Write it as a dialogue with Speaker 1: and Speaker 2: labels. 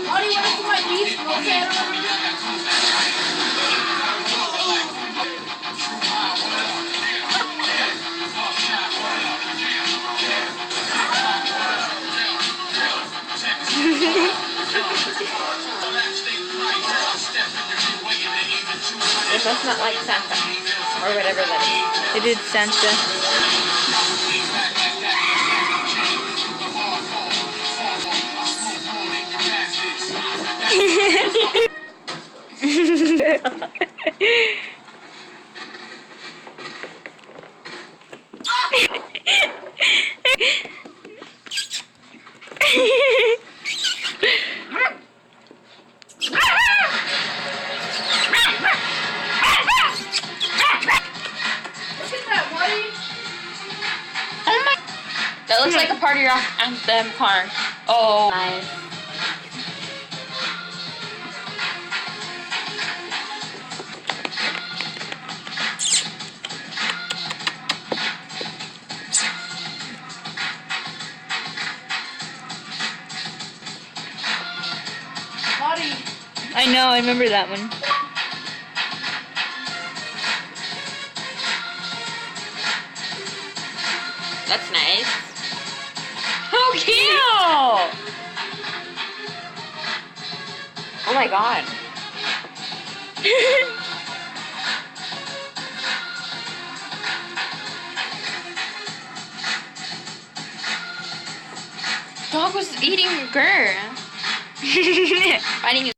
Speaker 1: Marty, what is my beast? What's that?
Speaker 2: It must not like Santa. Or whatever that is.
Speaker 3: It is Santa.
Speaker 2: That looks like a party rock anthem car. Oh.
Speaker 3: Nice.
Speaker 1: Marty.
Speaker 3: I know, I remember that one.
Speaker 2: That's nice. How cute! Oh my god. Dog was eating Gurr. Fighting his